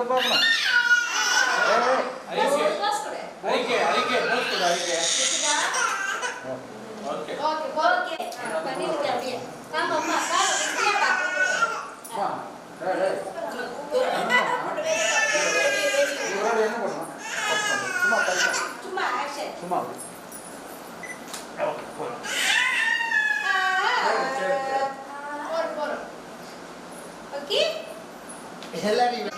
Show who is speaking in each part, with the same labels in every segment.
Speaker 1: பார்க்கணும். ஐகே okay okay பண்ணிருங்க அப்படியே. வாங்க அம்மா கால வெட்டியா பா. டேய் சும்மா ஆக்ஷன் சும்மா ஓகே எல்லாரும்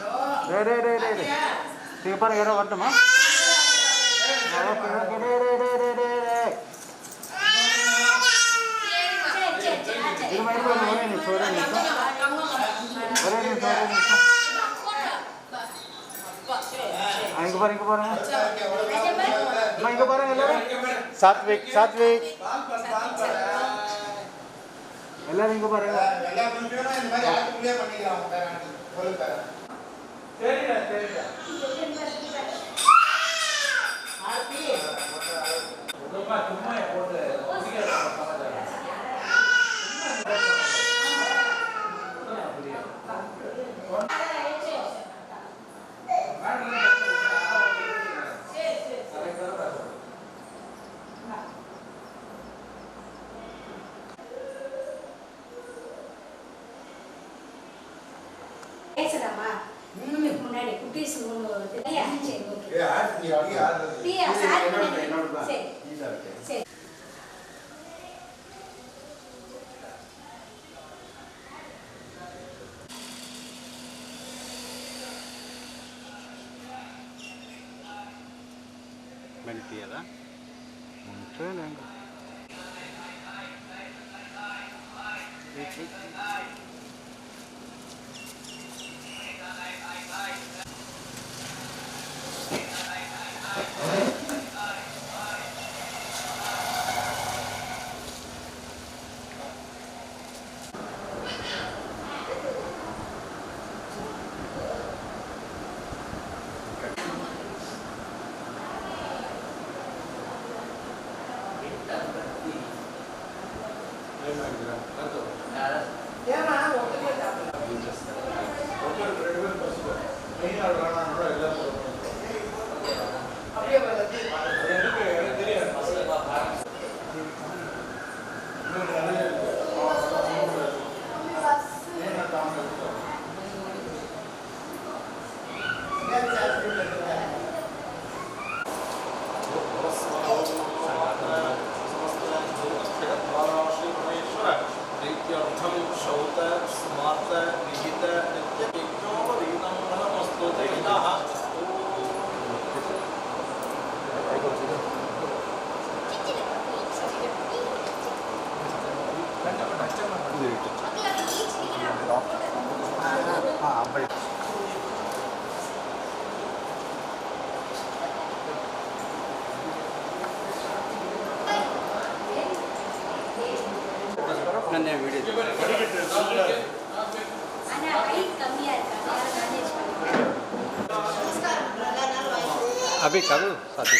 Speaker 1: டேய் ठीक पर एरो வரட்டுமா ஓகே இது மாதிரி ஒரே நிமிஷம் இங்க பாருங்க இங்க பாருங்க எல்லாரும் சாத்விக் எல்லாரும் இங்க பாருங்க இந்த மாதிரி ஆளுக்குள்ளே பண்ணிக்கலாம் சொல்லுங்க சரிடா ஆர்த்தி சும்மா போட்டு முன்னாடி குட்டீஸ்
Speaker 2: mentira muncul yang अभी कदू साथी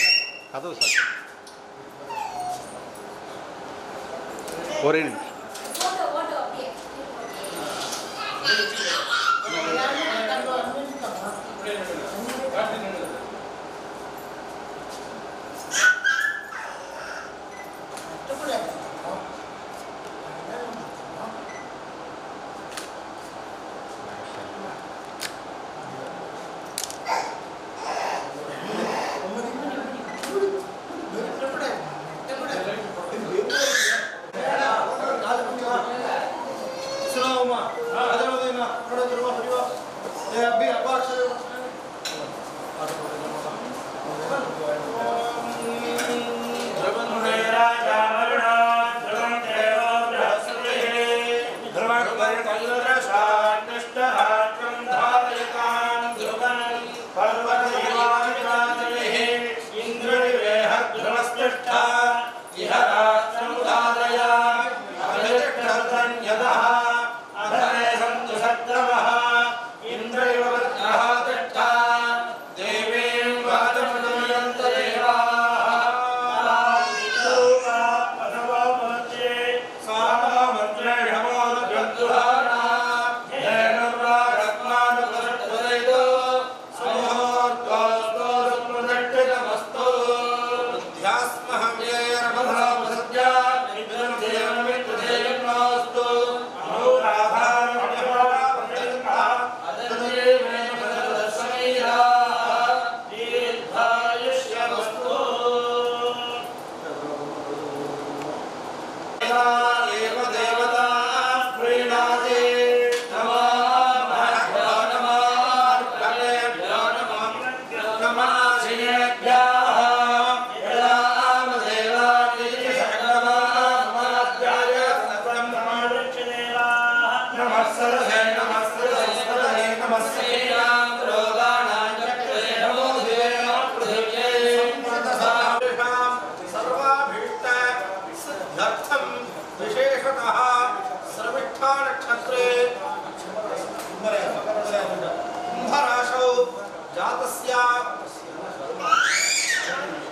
Speaker 2: और
Speaker 3: यदः अधरे सन्तु सत्रवः इन्द्रैव वृत्रः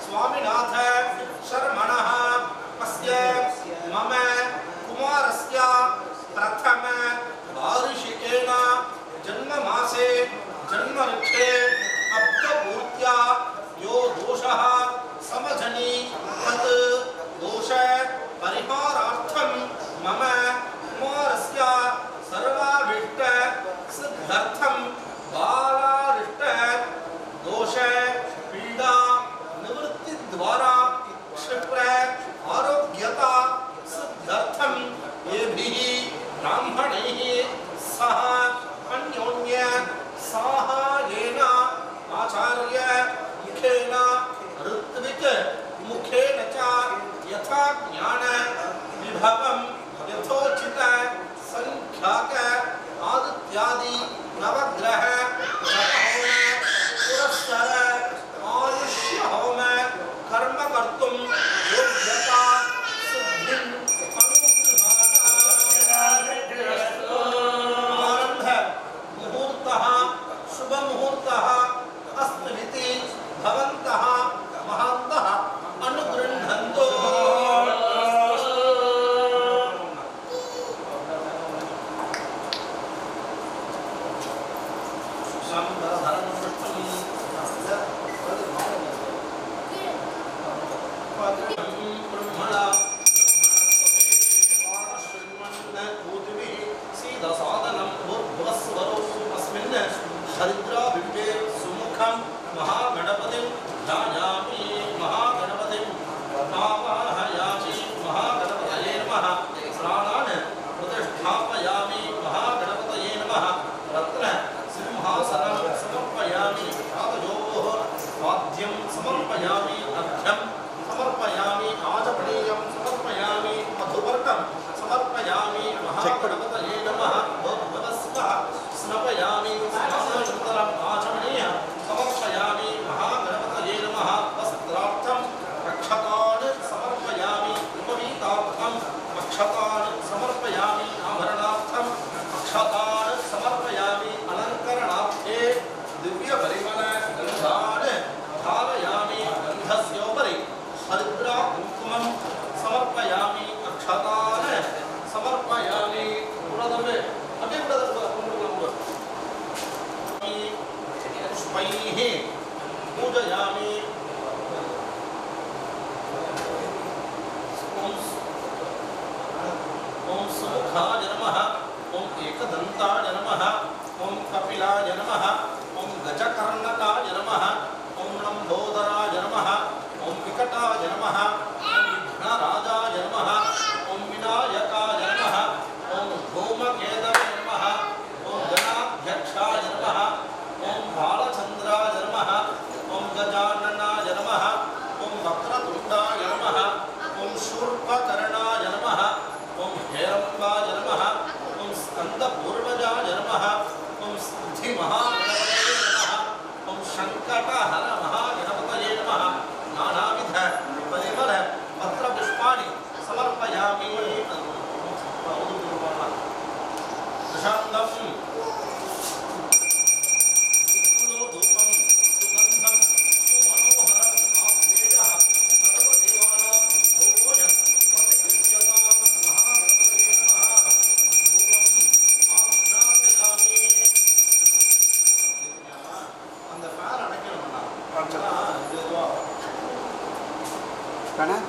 Speaker 3: स्वामीनाथ शर्मणः अस्य मम कुमारस्य प्रथम वार्षिकेन जन्ममासे जन्मवृक्षे अब्दपूर्त्या यो दोषः समजनि तत् दोष परिहारार्थं मम कुमारस्य सर्वाभीष्ट सिद्ध्यर्थं बालारिष्ट दोष पीडा निवृत्ति द्वारा क्षिप्र आरोग्यता सिद्ध्यर्थं येभिः ब्राह्मणैः सह अन्योन्य साहाय्येन आचार्य मुखेन ऋत्विक मुखेन च यथा ज्ञान विभवं यथोचित संख्याक आदित्यादि नवग्रह पुरस्कार आयुष्य होम कर्म कर्तुं योग्यता सिद्धिं आरंभ मुहूर्तः शुभ मुहूर्तः अस्मिति भवन्तः महान्तः अनुगृह्णन्तु। हरिद्राबिम्बे सुमुखं महागणपतिं ध्यायामि महागणपतिं आवाहयामि महागणपतये नमः स्नानान् प्रतिष्ठापयामि महागणपतये नमः रत्न सिंहासनं समर्पयामि पादयोः वाद्यं समर्पयामि अर्घ्यं समर्पयामि आचमनीयं समर्पयामि मधुपर्कं समर्पयामि महागणपतये नमः भवस्वः स्नपयामि स्नानानन्तरम् आचमनीयं समर्पयामि महागणपतये नमः वस्त्रार्थं रक्षकान् समर्पयामि उपवीतार्थं रक्षकान् समर्पयामि आभरणार्थं रक्षकान् समर्पयामि अलङ्करणार्थे दिव्यपरिमलगन्धान् धारयामि गन्धस्योपरि हरिद्राकुङ्कुमं समर्पयामि अक्षतान् समर्पयामि पुनदमे अभी पुष्पैः पूजयामि ॐ सुमुखाय नमः ॐ एकदन्ताय नमः ॐ कपिलाय नमः ॐ गजकर्णकाय नमः ॐ लम्बोदराय नमः ॐ विकटाय नमः ॐ विघ्नराजाय नमः ॐ विनायकाय नमः ॐ धूमकेतवे नमः ॐ गणाध्यक्षाय नमः ॐ बालचन्द्राय नमः ॐ गजाननाय नमः ॐ वक्रतुण्डाय नमः ॐ शूर्पकर्णाय नमः ॐ हेरम्बाय नमः ॐ स्कन्दपूर्वजाय नमः ॐ सिद्धिमहागणपतये नमः ॐ शङ्कटहर महागणपतये नमः नानाविध परिमल पत्रपुष्पाणि समर्पयामि प्रशान्तम् धूपं सुगन्धं सुमनोहरम् आप्तेयः सर्वदेवानां भोजनं प्रतिगृह्यतां महागणपतये नमः धूपम् आघ्रापयामि அந்த ஃபேன் அணைக்கணும்னா
Speaker 2: கண்ணா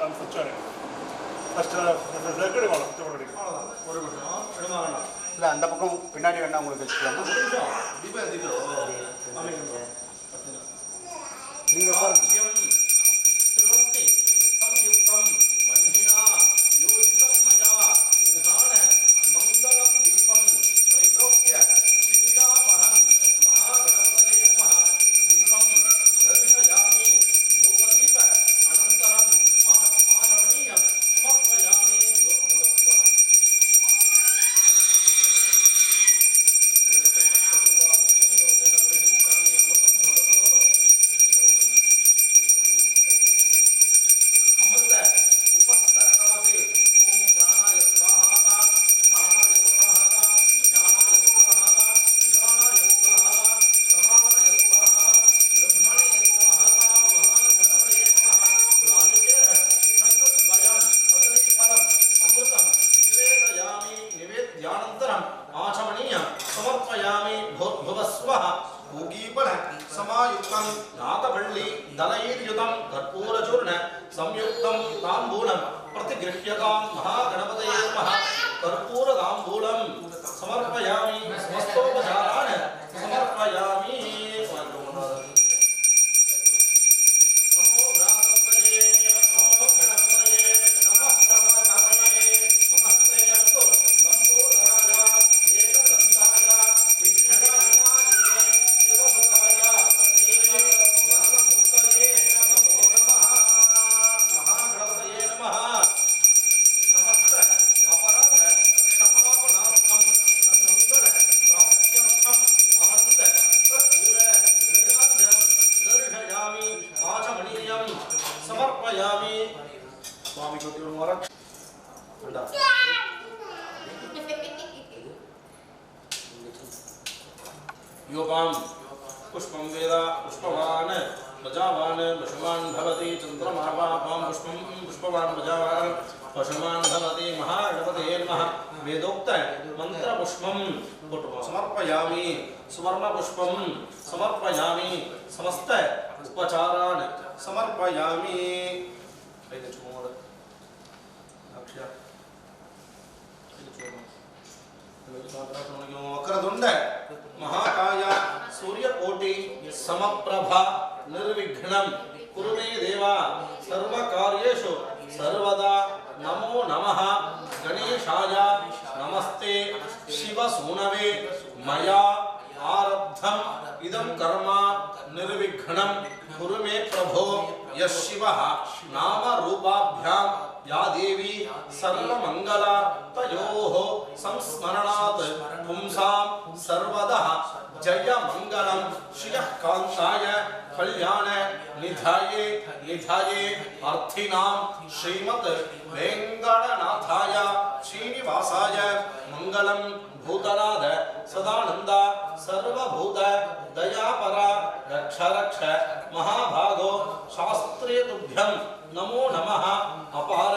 Speaker 4: I'm switch on it. First, record one.
Speaker 3: அவ்வளோதான் ஒரு நிமிஷம் இடமாகலாம்
Speaker 2: இல்லை அந்த பக்கம் பின்னாடி வேணா உங்களுக்கு வச்சுக்கலாமா
Speaker 3: ஒரு நிமிஷம் தீபா தீபா
Speaker 2: நீங்கள் பாருங்க
Speaker 3: त्रिवर्ति संयुक्तं वह्निना योजितं कदली दलैर्युतं कर्पूरचूर्ण संयुक्तं ताम्बूलं प्रतिगृह्यतां महागणपतये नमः कर्पूरताम्बूलं समर्पयामि समस्तोपचारान् समर्पयामि नमो व्रातपतये नमो गणपतये नमः प्रमथपतये नमस्ते अस्तु लंबोदराय एकदन्ताय विघ्नविनाशिने शिवसुताय श्रीवे वरदमूर्तये नमो नमः महागणपतये नमः समस्त अपराध क्षमापणार्थं सन्मंगल प्राप्त्यर्थं आनंद कर्पूर नीलांजनं दर्शयामि आचमनीयं समर्पयामि स्वामी को तीन मोरक अंडा योपाम पुष्पं वेद पुष्पवान् प्रजावान् पशुमान् भवति चन्द्रमावापां पुष्पं पुष्पवान् प्रजावान् पशुमान् भवति महागणपतये नमः वेदोक्त मन्त्रपुष्पं समर्पयामि सुवर्णपुष्पं समर्पयामि समस्त उपचारान् समर्पयामि वक्रतुंड महाकाय सूर्यकोटि समप्रभा निर्विघ्नं कुरु मे देवा सर्वकार्येषु सर्वदा नमो नमः गणेशाय नमस्ते शिवसूनवे मया आरब्धम् इदं कर्म निर्विघ्नं कुरु मे प्रभो यः शिवः नाम रूपाभ्यां या देवी सर्वमंगला तयोः संस्मरणात् पुंसां सर्वदा जय मंगलम श्रियः कांताय कल्याण निधाये निधाये अर्थिनां श्रीमत् वेंकटनाथाय श्रीनिवासाय मंगलम भूतनाद सदानंद सर्वभूत दयापरा रक्ष रक्ष महाभागो शास्त्रे तुभ्यं नमो नमः अपार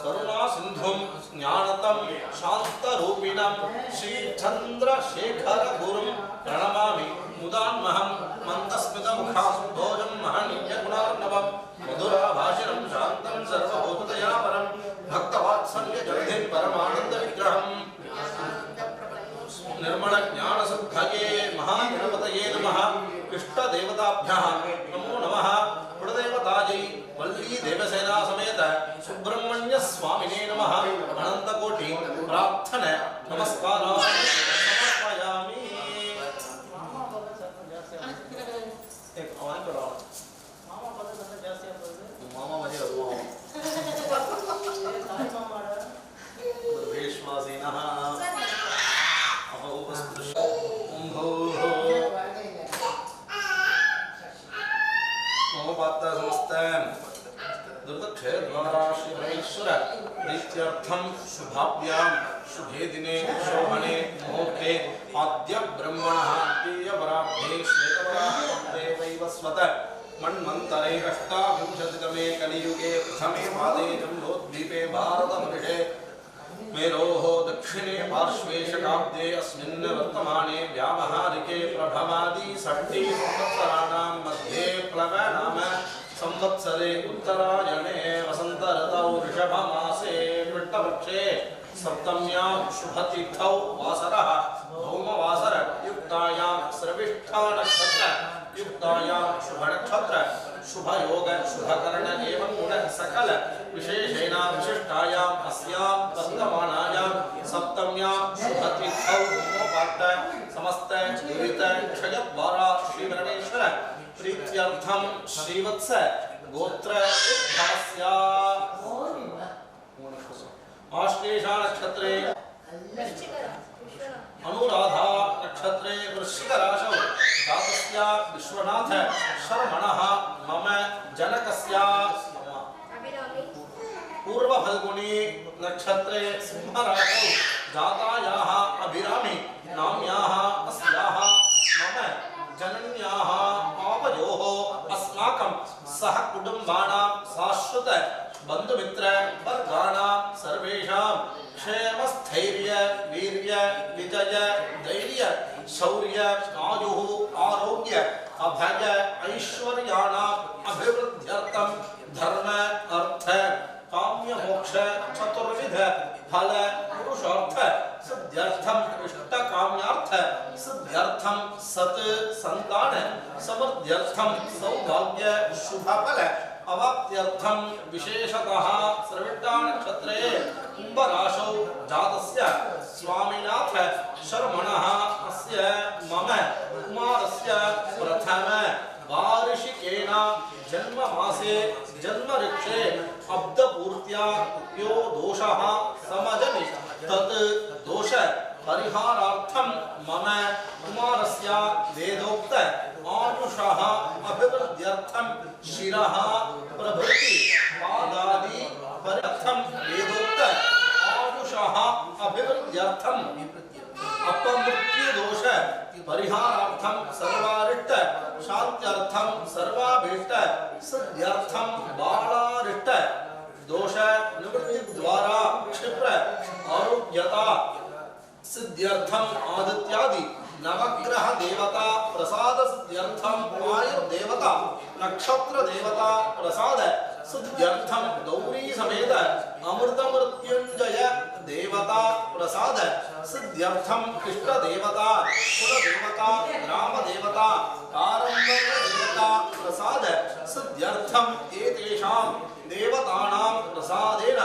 Speaker 3: करुणा सिंधुं ज्ञानतं शांतरूपिणं श्री चंद्रशेखर गुरुं प्रणमामि मुदान्महं मन्दस्मितमुखाम्भोजं महनीयगुणार्णवं मधुराभाषिणं शान्तं सर्वभूतदयापरं भक्तवात्सल्यजलधिं परमानन्दविग्रहं निर्मल ज्ञान शुद्धये महागणपतये नमः इष्टदेवताभ्यः नमो नमः कुलदेवतायै वल्ली देवसेना समेत सुब्रह्मण्य स्वामिने नमः अनंतकोटि प्रार्थना नमस्कारान् समर्पयामि। एक आवाज करो मामा पद जास्ती ಆಗ್ತದೆ मामा मजे सर्वेश्वासिनः प्रीत्यर्थं शुभाभ्यां शुभे दिने शोभने मुहूर्ते आद्य ब्रह्मणः द्वितीयवराब्धे श्वेतवराब्धे वैवस्वत मन्वन्तरे अष्टाविंशतितमे कलियुगे प्रथमे पादे जम्बोद्वीपे भारतवर्षे मेरोः दक्षिणे पार्श्वे शकाब्दे अस्मिन् वर्तमाने व्यावहारिके प्रभवादि षष्ठी संवत्सराणां मध्ये प्लव नाम संवत्सरे उत्तरायणे वसंत ऋतौ ऋषभमासे कृष्णपक्षे सप्तम्यां शुभतिथौ वासरः भौमवासर युक्तायां श्रविष्ठा नक्षत्र युक्तायां शुभ नक्षत्र शुभ योग शुभकर्ण एवं गुण सकल विशेषेण विशिष्टायां अस्यां वर्तमानायां सप्तम्यां शुभतिथौ होमोपाट्ट समस्त दुरित क्षयद्वारा श्रीगणेश्वर प्रीत्यर्थं श्रीवत्स गोत्र उद्भास्य आश्लेषा नक्षत्रे अनुराधा नक्षत्रे वृश्चिक राशौ जातस्य विश्वनाथ शर्मणः मम जनकस्य पूर्व फल्गुनी नक्षत्रे सिंह राशौ जातायाः अभिरामी नाम्याः अस्याः मम जनन्याः आवयोः अस्माकं सह कुटुम्बानां शाश्वत बंधुमित्र वर्गाणां सर्वेषां क्षेम स्थैर्य वीर्य विजय धैर्य शौर्य आयुः आरोग्य अभय ऐश्वर्याणां अभिवृद्ध्यर्थम धर्म अर्थ काम्य मोक्ष चतुर्विध फल पुरुषार्थ सिद्ध्यर्थम इष्ट काम्यार्थ सिद्ध्यर्थम सत संतान समृद्ध्यर्थम सौभाग्य शुभ फल अवाप्त्यर्थम विशेषतः श्रविष्टा नक्षत्रे कुंभराशौ जातस्य स्वामिनाथ शर्मणः अस्य मम कुमारस्य प्रथम वार्षिकेन जन्ममासे जन्मऋक्षे अब्दपूर्त्या यो दोषः समजनि तत् दोष परिहारार्थं मम कुमारस्य वेदोक्त आयुषः अभिवृद्ध्यर्थं शिरः प्रभृति पादादि परिर्थं वेदोक्त आयुषः अभिवृद्ध्यर्थं अपमृत्यु दोष परिहारार्थं सर्वारिष्ट शांत्यर्थं सर्वाभीष्ट सिद्ध्यर्थं बालारिष्ट दोष निवृत्ति द्वारा क्षिप्र आरोग्यता सिद्ध्यर्थं आदित्यादि नवग्रह देवता प्रसाद सिद्ध्यर्थं वायु देवता नक्षत्र देवता प्रसाद सिद्ध्यर्थं गौरी समेत अमृत मृत्युंजय देवता प्रसाद सिद्ध्यर्थं इष्ट देवता कुल देवता ग्राम देवता कारंबल देवता प्रसाद सिद्ध्यर्थं एतेषां देवतानां प्रसादेन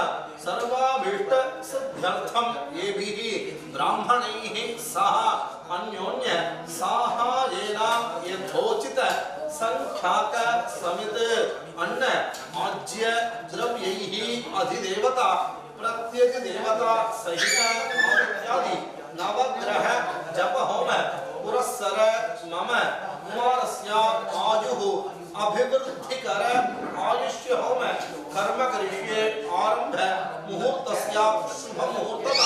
Speaker 3: सर्वाभीष्ट सिद्ध्यर्थं येभिः ब्राह्मणैः सह अन्योन्य साहाय्येन यथोचित संख्याक समित अन्न आज्य द्रव्यैः अधिदेवता प्रत्येक देवता सहित आदित्यादि नवग्रह जप होम पुरस्सर मम कुमारस्य आयुः अभिवृद्धिकर आयुष्य होम कर्म करिष्ये आरंभ मुहूर्तस्य शुभ मुहूर्तः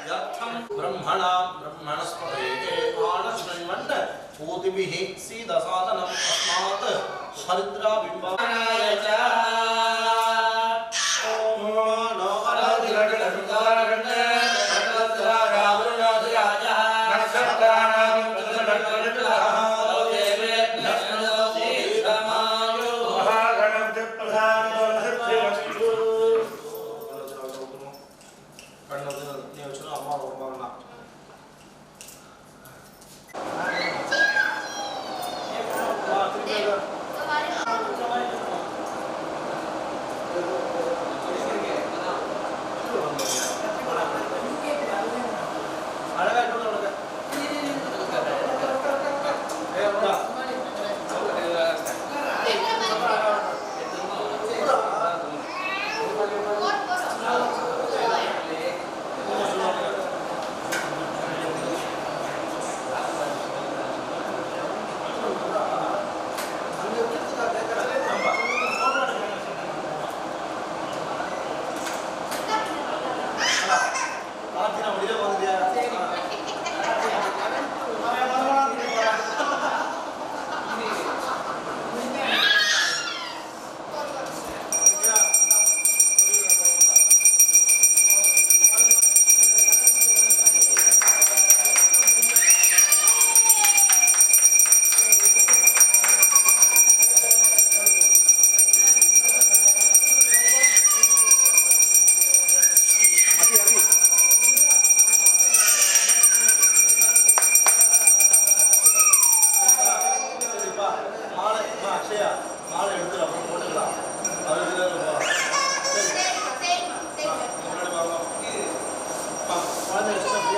Speaker 3: यर्थं ब्रह्मणा ब्रह्मणस्पते आनश्रण्वन् भूतिभिः सीदसादनम् अस्मात् हरिद्रा बिम्बाय च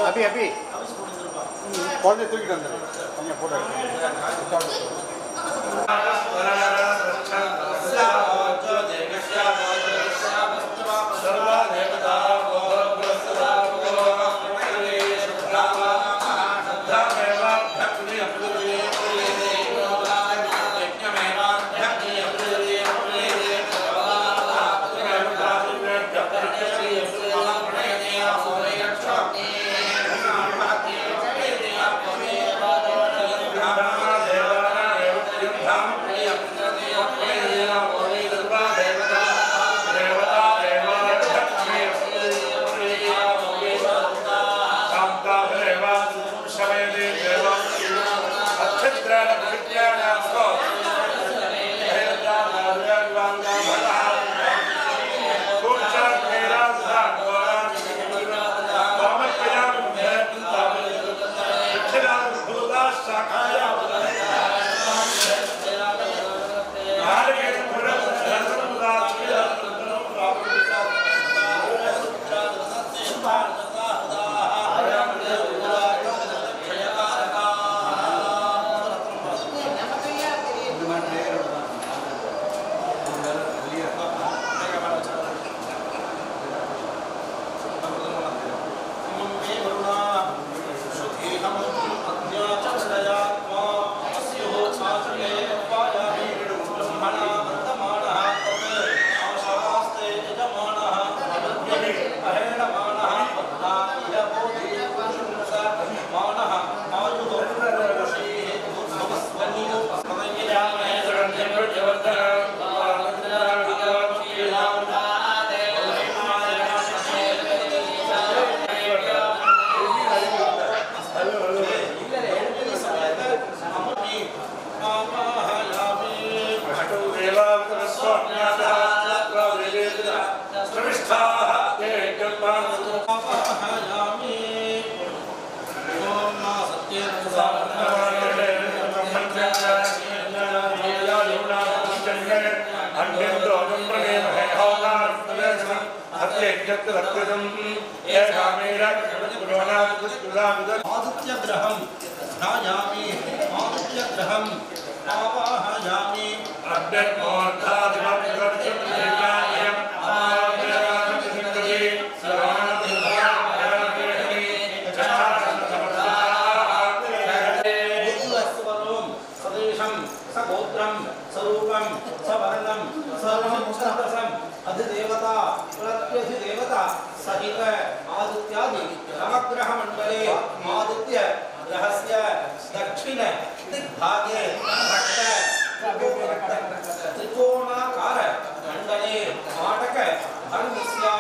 Speaker 2: अभी अभी कुछ तूकिட்டு வந்துரு கொஞ்சம் போட்டோ
Speaker 3: आदित्यग्रहं ध्यायामि आदित्यग्रहं आवाहयामि सदेशं सगोत्रं स्वरूपं सवर्णं सर्वमुखरसम् अधिदेवता प्रत्यधिदेवता सहित आदित्यादि नवग्रह मंडले आदित्य ग्रहस्य दक्षिण दिग्भागे त्रिकोणाकार मंडले आटक धर्मस्य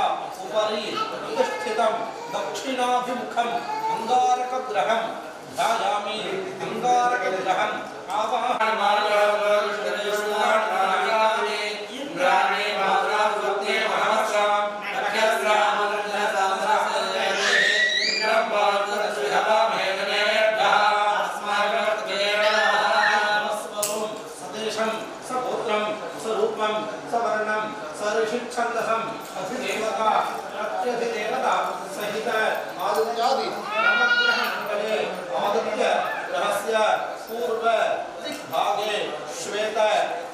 Speaker 3: उपरि प्रतिष्ठितं दक्षिणाभिमुखं अंगारक ग्रहं ध्यायामि अंगारक ग्रहं छंदसं अधिदेवता प्रत्यधिदेवता सहित आदित्यादि नवग्रह मंडले आदित्य ग्रहस्य पूर्व दिग्भागे श्वेत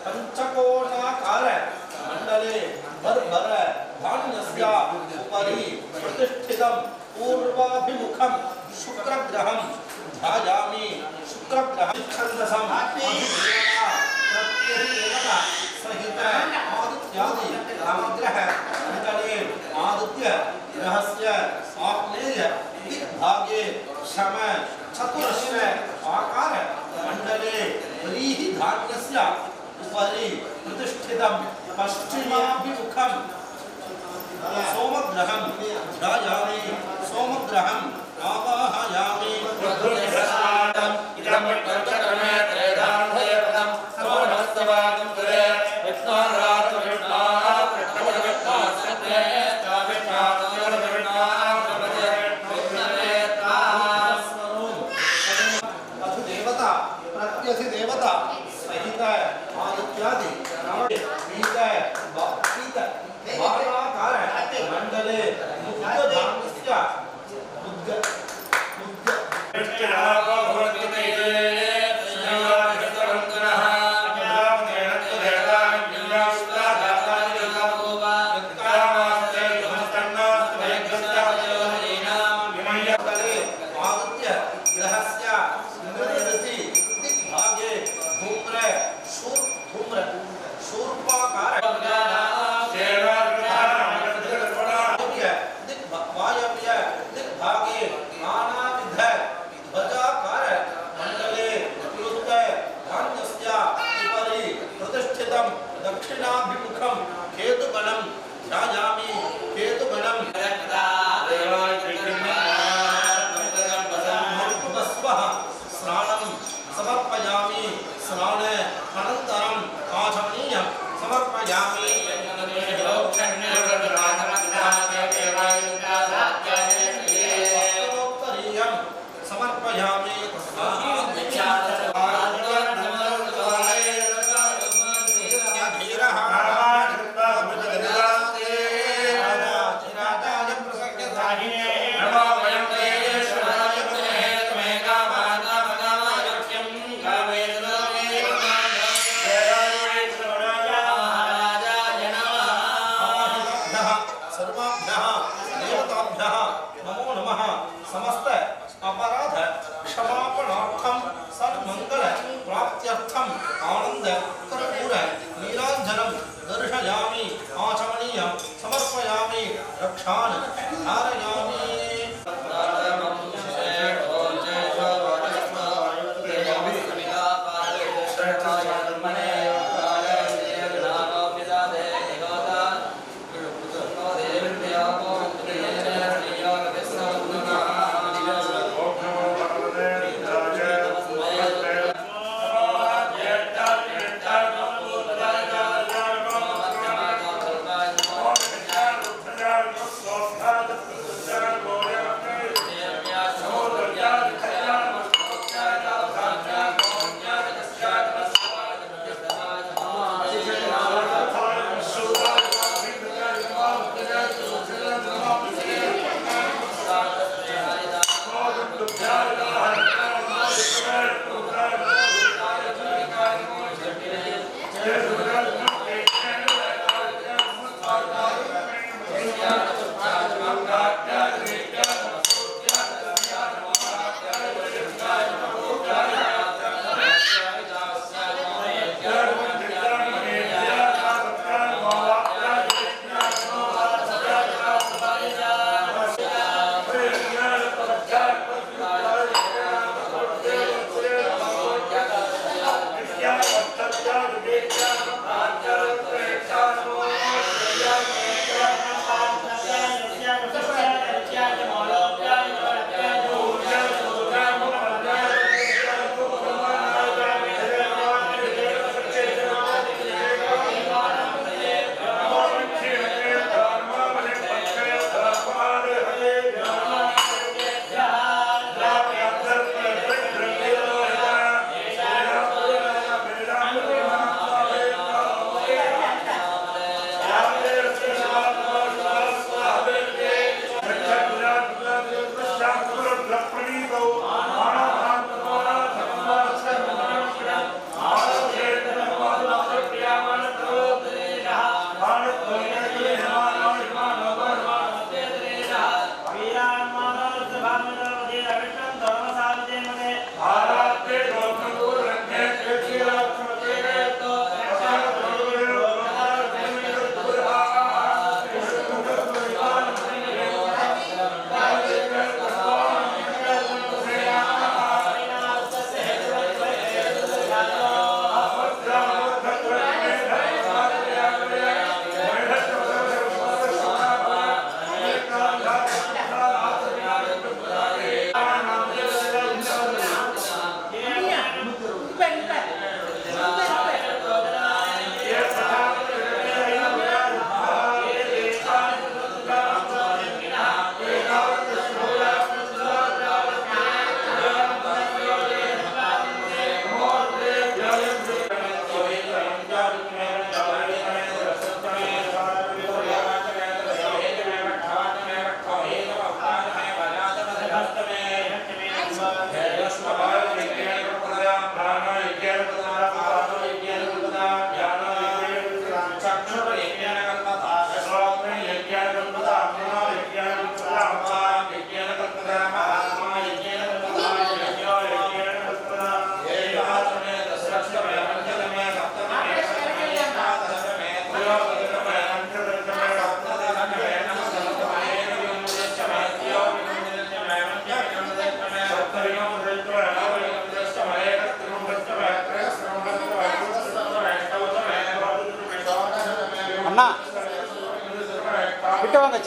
Speaker 3: पंचकोणाकार मंडले भरभर धान्यस्य उपरि प्रतिष्ठितं पूर्वाभिमुखं शुक्रग्रहं ध्यायामि शुक्रग्रहं छंदसं अधिदेवता प्रत्यधिदेवता सहित आदित्यादि नवग्रह मंडले आदित्य ग्रहस्य आग्नेय दिग्भागे शम चतुरश्र आकार मंडले व्रीहि धान्यस्य उपरि प्रतिष्ठितं पश्चिमाभिमुखं सोमग्रहं ध्यायामि सोमग्रहं आवाहयामि देवता सहित आदित्यादि बालाकार मंडले मुद्गधान्यस्य दक्षिणाभिमुखं केतुगणं ध्यायामि केतुगणं स्नानं समर्पयामि स्नान अनन्तरम् आचमनीयं समर्पयामि समर्पयामि समस्त अपराध क्षमापणार्थम सन्मंगल प्राप्त्यर्थम आनंद कर्पूर नीलांजनम दर्शयामि आचमनीयं समर्पयामि रक्षान धारयामि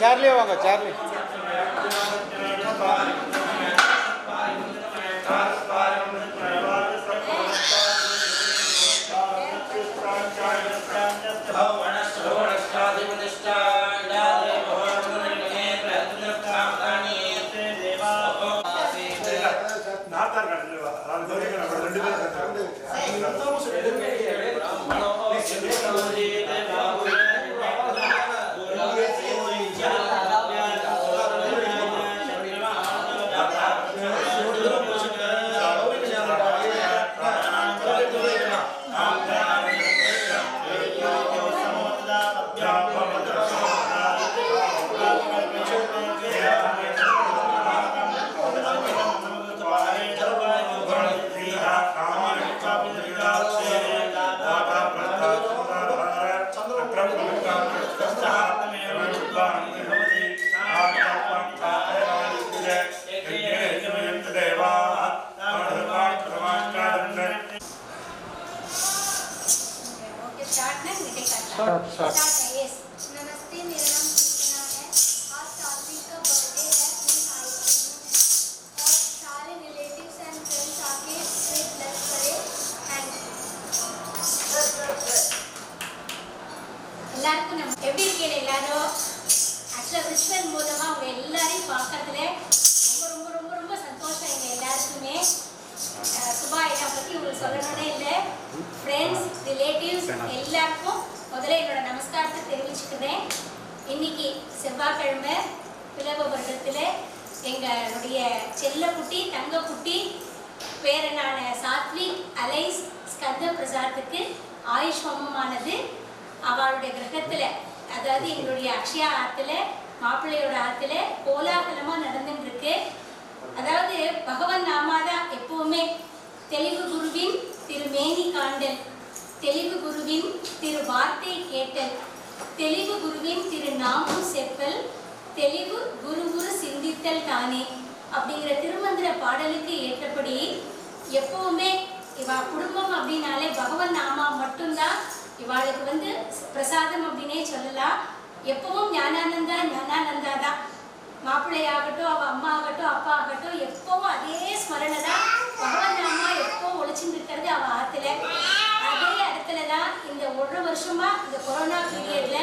Speaker 2: சார்லியே வாங்க சார்லி.
Speaker 5: नमस्ते, मेरा नाम कृष्णा है। आज सात्विक का बर्थडे है, प्लीज आइए और सारे रिलेटिव्स एंड फ्रेंड्स आके इसे ब्लेस करें। Thank you. எல்லாருக்கும் நம்ம எப்படி இருக்கீங்க எல்லாரும்? ஆக்சுவலாக விஸ்வன் மூலமாக அவங்க எல்லாரையும் பார்க்கறதுல ரொம்ப ரொம்ப ரொம்ப ரொம்ப சந்தோஷம் எங்கள் எல்லாருக்குமே. சுபா இதை பற்றி உங்களுக்கு சொல்லணும்னே இல்லை. ஃப்ரெண்ட்ஸ் ரிலேட்டிவ்ஸ் எல்லாருக்கும் முதல்ல என்னோட நமஸ்காரத்தை தெரிவிச்சுக்கிறேன். இன்னைக்கு செவ்வாய்க்கிழமை பிளவ வருடத்தில் எங்களுடைய செல்லக்குட்டி தங்கக்குட்டி பேரனான சாத்விக் அலைஸ் ஸ்கந்த பிரசாத்துக்கு ஆயுஷ் ஹோமமானது அவளுடைய கிரகத்தில், அதாவது எங்களுடைய அக்ஷயா ஆற்றுல மாப்பிள்ளையோட ஆற்றுல கோலாகலமாக நடந்துட்டு இருக்கு. அதாவது பகவன் நாமாதான் எப்பவுமே தெளிவு குருவின் திருமேனி காண்டல், தெளிவு குருவின் திரு வார்த்தை கேட்டல், தெளிவு குருவின் திரு நாமம் செப்பல், தெளிவு குரு குரு சிந்தித்தல் தானே அப்படிங்கிற திருமந்திர பாடலுக்கு ஏற்றபடி எப்பவுமே இவ குடும்பம் அப்படின்னாலே பகவன் நாமா மட்டும்தான் இவாளுக்கு பிரசாதம் அப்படின்னே சொல்லலாம். எப்பவும் ஞானானந்தா ஞானானந்தா தான். மாப்பிள்ளையாகட்டும் அவள் அம்மா ஆகட்டும் அப்பா ஆகட்டும் எப்பவும் அதே ஸ்மரணை தான். பகவன் நாமா எப்பவும் ஒழிச்சுட்டு இருக்கிறது அவள் ஆற்றுல. அதே இடத்துல தான் இந்த 1 வருஷமா இந்த கொரோனா பீரியட்ல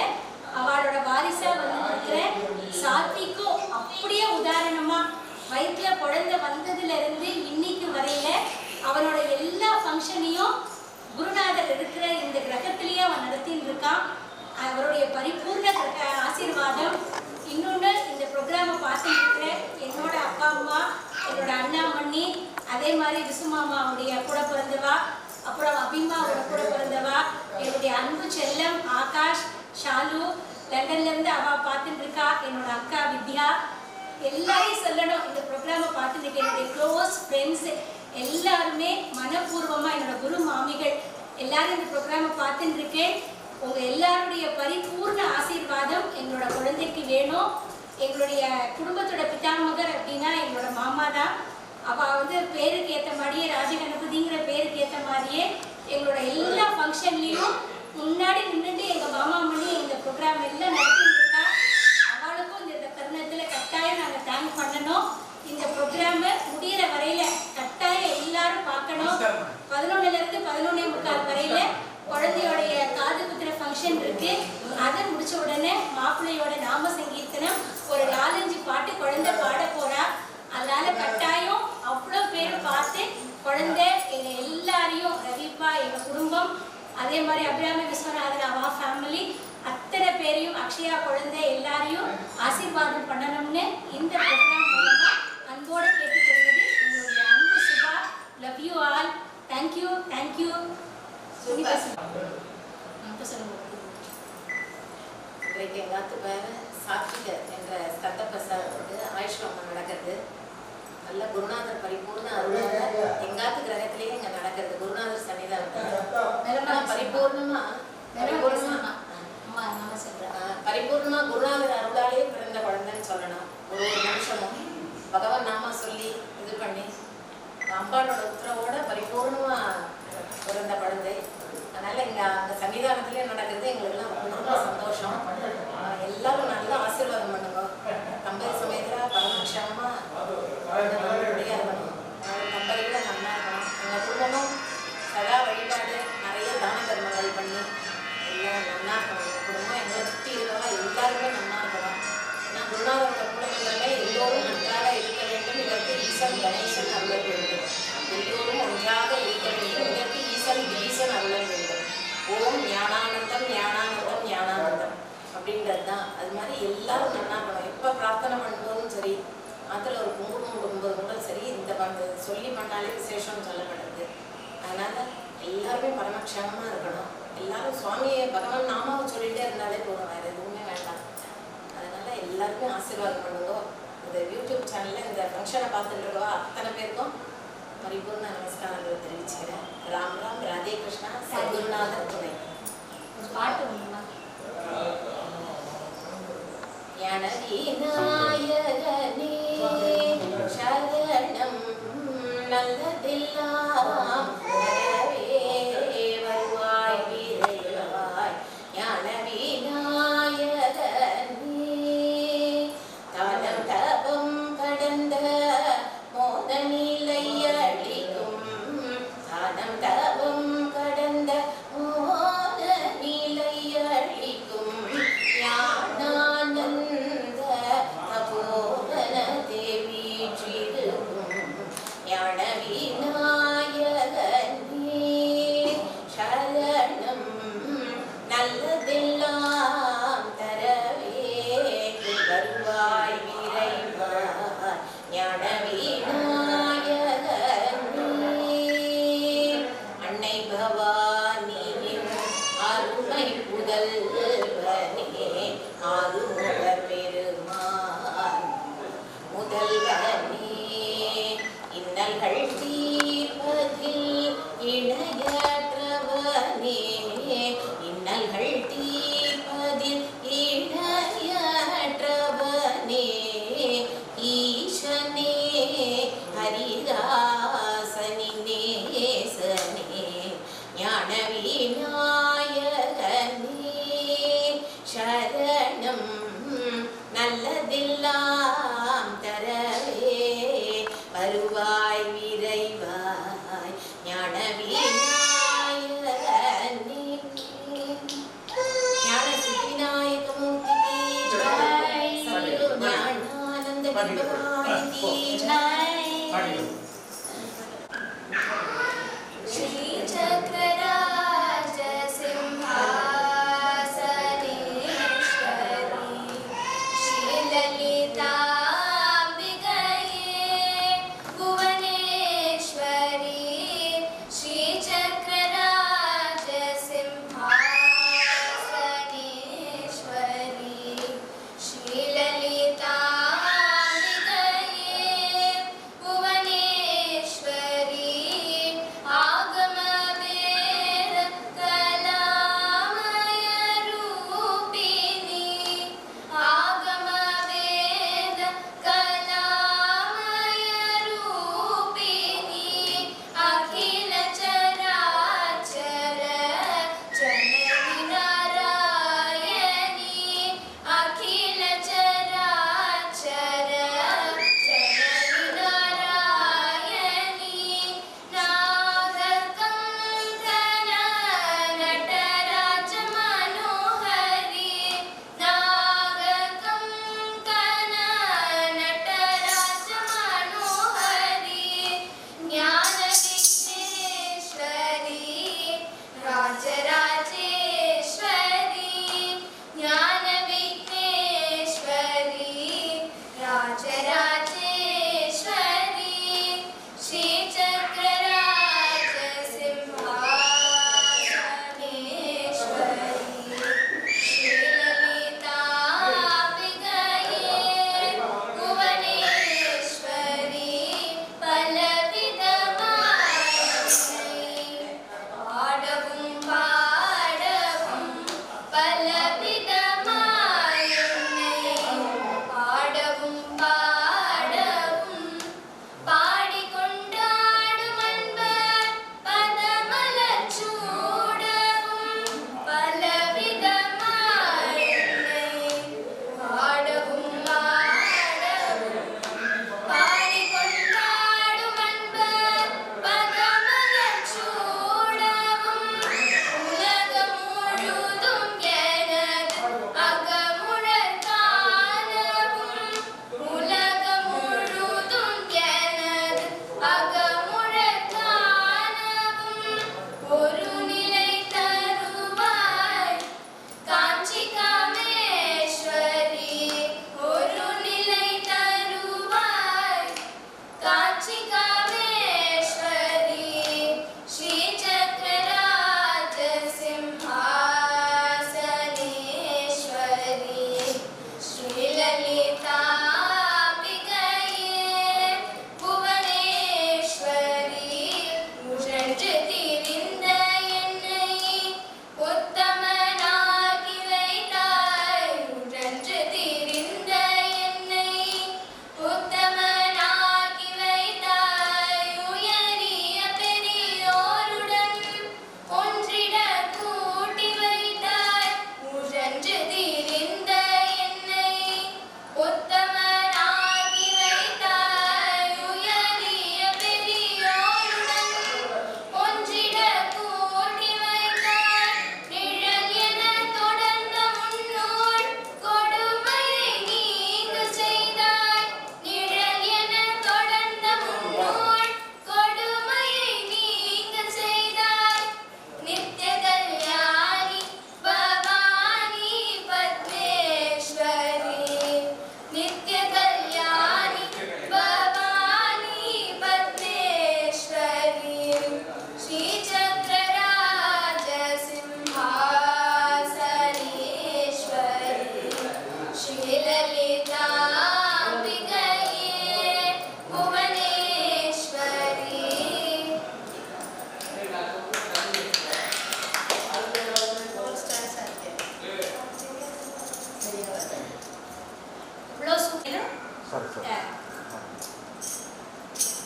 Speaker 5: அவளோட வாரிசா வந்துருக்கிற சாத்விக்கும் அப்படியே உதாரணமா வயிற்றுல குழந்தை வந்ததுல இருந்து இன்னைக்கு வரையில அவனோட எல்லா ஃபங்க்ஷனையும் குருநாதர் இருக்கிற இந்த கிரகத்திலேயே அவன் நடத்தின்னு இருக்கான். அவருடைய பரிபூர்ண ஆசீர்வாதம். இன்னொன்று, இந்த ப்ரோக்ராமை பார்த்துட்டு இருக்கிற என்னோட அப்பா அம்மா, என்னோட அண்ணா மண்ணி, அதே மாதிரி விசுமாமாவுடைய கூட பிறந்தவா, அப்புறம் அபிமாவோட கூட பிறந்தவா, என்னுடைய அன்பு செல்லம் ஆகாஷ், ஷாலு, லண்டன்லேருந்து அவள் பார்த்துட்டு இருக்கா, என்னோட அக்கா வித்யா, எல்லாரையும் சொல்லணும். இந்த ப்ரோக்ராமை பார்த்துட்டு இருக்க என்னுடைய க்ளோஸ் ஃப்ரெண்ட்ஸ் எல்லாருமே மனப்பூர்வமாக, என்னோட குரு மாமிகள் எல்லாரும் இந்த ப்ரோக்ராமை பார்த்துட்டு இருக்கேன். உங்கள் எல்லாருடைய பரிபூர்ண ஆசீர்வாதம் எங்களோட குழந்தைக்கு வேணும். எங்களுடைய குடும்பத்தோட பிதாமகர் அப்படின்னா எங்களோட மாமா தான். அவள் பேருக்கு ஏற்ற மாதிரியே ராஜகணபதிங்கிற பேருக்கு ஏற்ற மாதிரியே எங்களோட எல்லா ஃபங்க்ஷன்லேயும் முன்னாடி நின்றுட்டு எங்கள் மாமா மணி இந்த ப்ரோக்ராம் எல்லாம் நடத்திட்டு இருக்கா. அவளுக்கும் இந்த தருணத்தில் கட்டாயம் நாங்கள் தேங்க் பண்ணணும். இந்த ப்ரோக்ராமை முடிகிற வரையில கட்டாயம் எல்லாரும் பார்க்கணும். 11லேருந்து 11:45 வரையில குழந்தையோடைய காது குத்துற ஃபங்க்ஷன் இருக்கு. அதை முடிச்ச உடனே மாப்பிள்ளையோட நாம சங்கீர்த்தனம் ஒரு 4-5 பாட்டு குழந்தை பாட போறா. அதனால கட்டாயம் அவ்வளோ பேர் பார்த்து குழந்தை எங்க எல்லாரையும், ரவிப்பா எங்க குடும்பம், அதே மாதிரி அபிராமி விஸ்வநாதன் அவா ஃபேமிலி அத்தனை பேரையும், அக்ஷயா குழந்தை எல்லாரையும் ஆசீர்வாதம் பண்ணணும்னு இந்த ப்ரோக்ராம் மூலமா அன்போடு கேட்டுக்கொள்வது உங்களுடைய அன்பு Subha. Love you all. Thank you thank you.
Speaker 6: இன்றைக்கு எங்காத்து பேர் சாத்விக என்ற ஸ்கந்த பிரசாதத்துக்கு ஆயுஷ் ஹோமம் நடக்கிறது. நல்ல குருநாதர் பரிபூர்ண அருளாக எங்காத்து கிரகத்திலேயே இங்கே நடக்கிறது. குருநாதர் சன்னிதானம் பரிபூர்ணமா குருநாதர் அருளாலேயே பிறந்த குழந்தைன்னு சொல்லணும். ஒரு நிமிஷமும் பகவான் நாமா சொல்லி இது பண்ணி அம்பாளோட உத்தரவோட பரிபூர்ணமா பிறந்த குழந்தை. அதனால அந்த சன்னிதானத்திலே நடக்கிறது எங்களுக்கெல்லாம் ரொம்ப சந்தோஷம். எல்லாரும் நல்லா ஆசீர்வாதம் பண்ணுங்க. அதே சமயத்தில் பரமக்ஷமாக நல்லபடியாக இருக்கணும். தம்பதிகளை நல்லா இருக்கணும். எங்கள் குடும்பமும் சதா வழிபாடு நிறைய தான தர்மங்கள் பண்ணி எல்லாம் நல்லா இருக்கணும். எங்கள் குடும்பம் எங்களை சுற்றி இருக்கிறவங்க எல்லாருமே நல்லா இருக்கணும். ஏன்னா குருநாதரோட குடும்பங்களே எல்லோரும் நன்றாக இருக்க வேண்டும். இதற்கு ஈசன் கணேசன் அருள வேண்டும். எல்லோரும் ஒன்றாக இருக்க வேண்டும். இதற்கு ஈசன் கிரீசன் அருள வேண்டும். ஓம் ஞானானந்தம் ஞானானந்தம் ஞானானந்தம் அப்படின்றது தான். அது மாதிரி எல்லாரும் நல்லா இருக்கணும். எப்போ பிரார்த்தனை பண்ணும்போதும் சரி, அதில் ஒரு குங்குமம் குடும்பம் சரி, இந்த சொல்லி பண்ணாலே விசேஷம் சொல்லப்படுது. அதனால் எல்லாருமே பரமக்ஷேமமாக இருக்கணும். எல்லாரும் சுவாமியை பகவான் நாமாவை சொல்லிகிட்டே இருந்தாலே போதும், வேறு எதுவுமே வேண்டாம். அதனால் எல்லாருமே ஆசீர்வாதம் பண்ணுங்கோ. இந்த யூடியூப் சேனலில் இந்த ஃபங்க்ஷனை பார்த்துட்டு இருக்கவா அத்தனை பேருக்கும் பரிபூர்ண நமஸ்காரங்களை தெரிவிச்சுக்கிறேன். ராம் ராம், ராதே கிருஷ்ணா, சத்குருநாதர் துணை.
Speaker 5: ஒரு பாட்டு ஒன்றுமா
Speaker 6: ஞானவிநாயகனே சரணம் நல்லதெல்லாம் தரவே வருவாய் விரைவாய். ஞானவிநாயகனே தானம் தபம் கடந்த மோத நிலை அளிக்கும். தானம் தபம் கடந்த மோத நிலை அளிக்கும். ஞானானந்த தபோதன தேவி வீற்றிருக்கும். ஞானவிநாயகனே சரணம் நல்லதெல்லாம் தரவே வருவாய் விரைவாய். ஞானவிநாயகனே அன்னை பவானியின் அருமை புதல்வனே ஆறுமுகர் பெருமான் முதல்வனே இன்னல்கள் தீர்ப்பதில் இணையற்றவனே. இன்னல்கள் தீர்ப்பதில் இணையற்றவனே. ஈசனே ஹரிதாசனி நேசனே ஞானவிநாயகனே சரணம் நல்லதெல்லாம் தரவே வருவாய் விரைவாய். ஞானவிநாயகனே ஞான சித்திநாயகமூர்த்திக்கு ஜெய். சத்குரு ஞானானந்த பகவானுக்கு ஜெய்.
Speaker 5: श्री चक्रराज सिंहासनेश्वरी श्री ललिताम्बिकये भुवनेश्वरी श्री चक्रराज सिंहासनेश्वरी श्री ललिताम्बिकये भुवनेश्वरी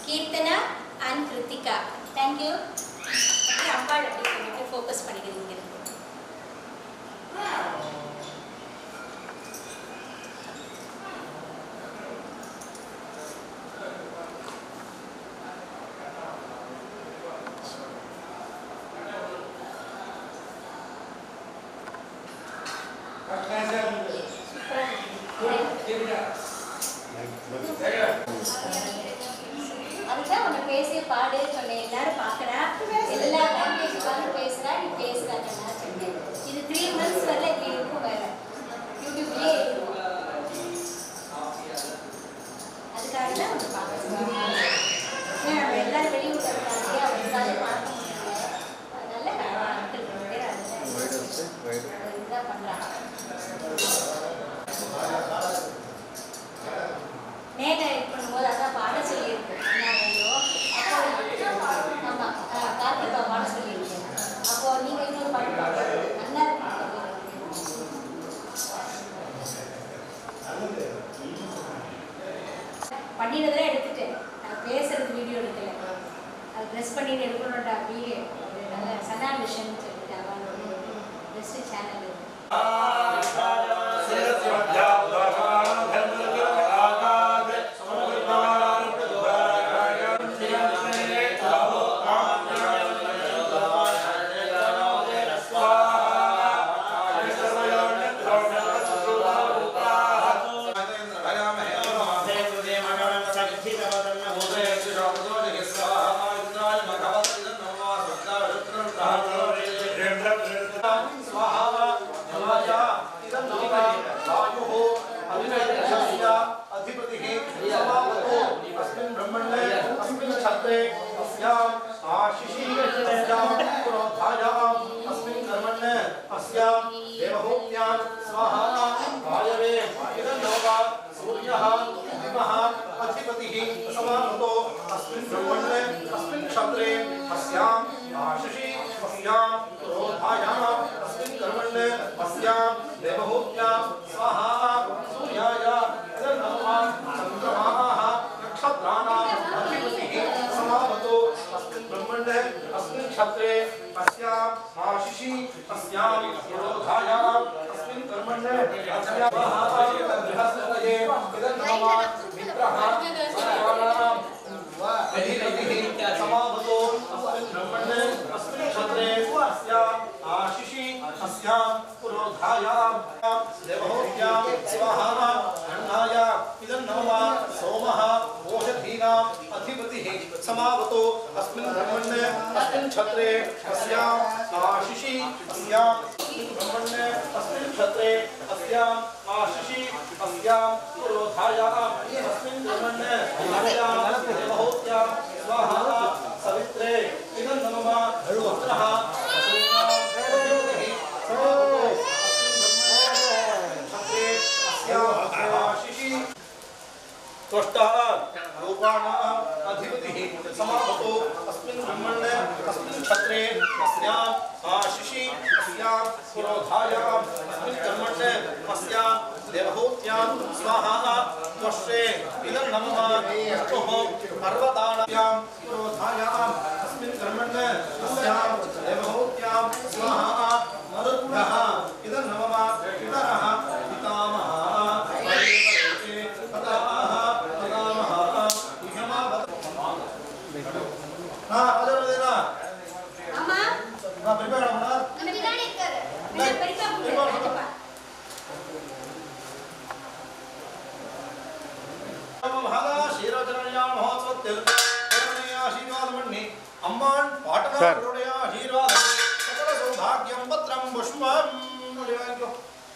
Speaker 5: கீர்த்தனா அண்ட் கிருத்திகா. தேங்க்யூ. அப்படியே அம்பாள் அப்படி சொல்லிட்டு ஃபோக்கஸ் பண்ணிக்கிறீங்க. அதுதான் உன்னை பேசிய பாடு சொன்னேன். எல்லாரும் பார்க்கறா, எல்லா லாங்குவேஜ் உட்காந்து பேசுறா, நீ பேசுறாங்க சொன்னேன். இது 3 months வரல இப்படி இருக்கும். வேற யூடியூப்லயே இருக்கும். அதுக்காக தான் வந்து பார்க்கணும். நம்ம எல்லாரும் வெளியூர் இருக்காங்க, அவங்களால பார்க்க முடியல. அதனால ஆட்கள் பேர் அதுதான் பண்றாங்க. மேலே இது பண்ணும்போது அதான் பாட சொல்லியிருக்கேன். ஆமாம், கார்த்திகா பாட சொல்லியிருக்கேன். அப்போ நீங்கள் இன்னொரு பாட்டு பாடுறது நல்லா பண்ணினதெல்லாம் எடுத்துட்டேன். நான் பேசுறது வீடியோ எடுக்கல. அது ட்ரெஸ் பண்ணிட்டு எடுக்கணும்டா வீடியோ. நல்ல சனா விஷன் சொல்லிட்டு அவனோட பெஸ்ட் சேனல் இது.
Speaker 3: समावतो अस्मिन् ब्रह्मण्ये अस्मिन् क्षत्रे अस्याम् आशिषि अस्याम् ब्रह्मण्ये अस्मिन् क्षत्रे अस्याम् आशिषि अस्याम् पुरोधायाम् अस्मिन् ब्रह्मण्ये अस्याम् देवहूत्याम् स्वाहा सवित्रे इदं नमः रुद्रः अधिपति समावतो अस्मिन् ब्रह्मण्ये अस्मिन् क्षत्रे अस्याम् आशिषि अस्याम् पुरोधायाम् अस्मिन् ब्रह्मण्ये अस्याम् देवहूत्याम् स्वाहा त्वष्टे इदं नमः विष्णुः पर्वतानां पुरोधायाम् अस्मिन् ब्रह्मण्ये अस्याम् देवहूत्याम् स्वाहा मरुद्भ्यः इदं नमः पितरः पितामहः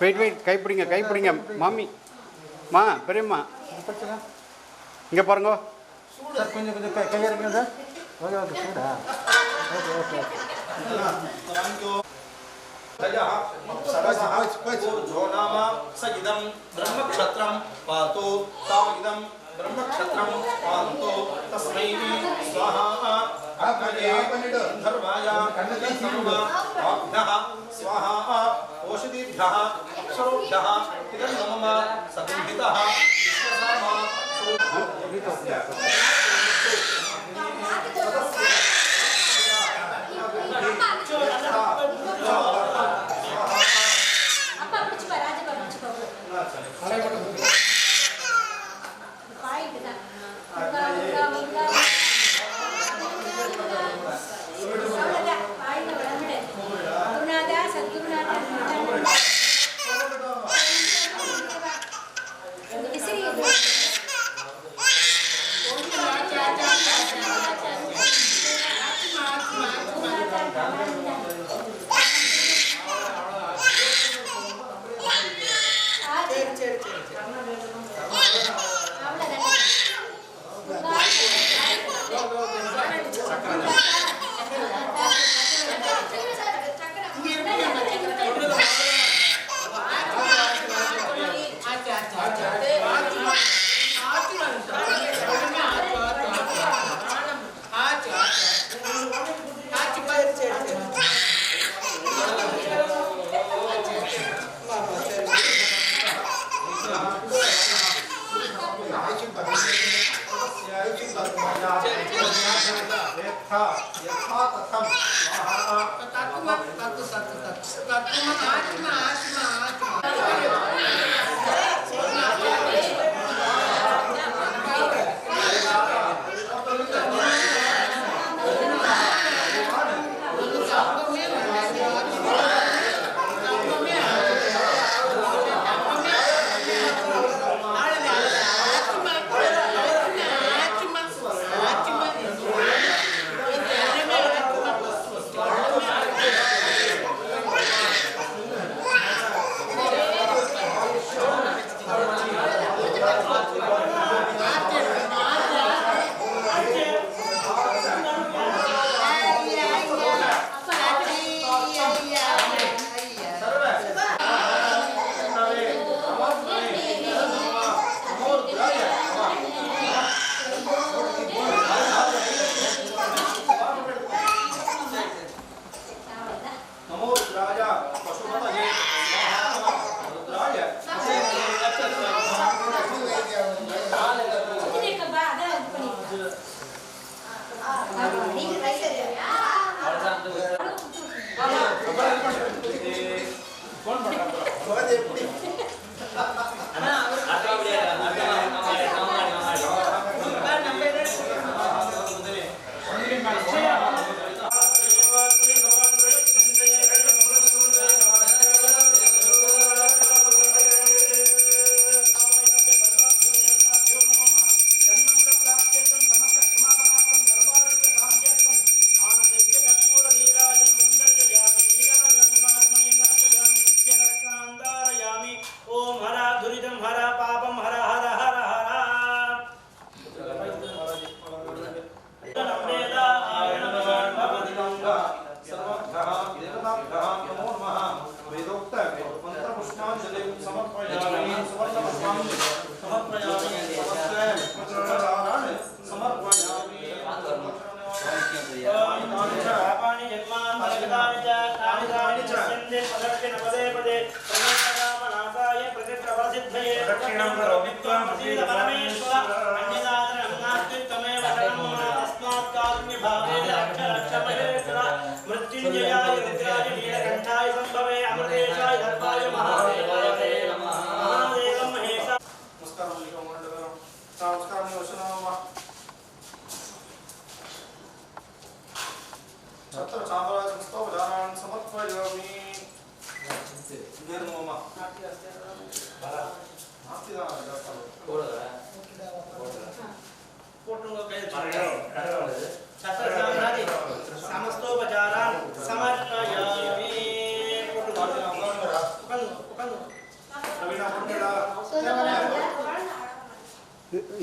Speaker 2: வெயிட் கை பிடிங்க மாமி மா பெரியம்மா இங்கே பாருங்க
Speaker 1: சார் கொஞ்சம் கையாக இருக்குங்க சார். ஓகே சூடா ஓகே
Speaker 3: ब्रह्मक्षत्रं पातो तावदं ब्रह्मक्षत्रं पातो तस्मै स्वाहा गन्धर्वाय सर्वाभ्यः स्वाहा औषधीभ्यः अक्षरोभ्यः इदं नमः सगुंहितः विश्वसामा
Speaker 5: அப்பா பிடிச்சுப்பா ராஜப்பா பிடிச்சுக்கோ பாயிண்ட் தான் அவ்வளோதான் பாயிண்ட் விளம்பிடு குருநாதா சத்குருநாதா விசிறி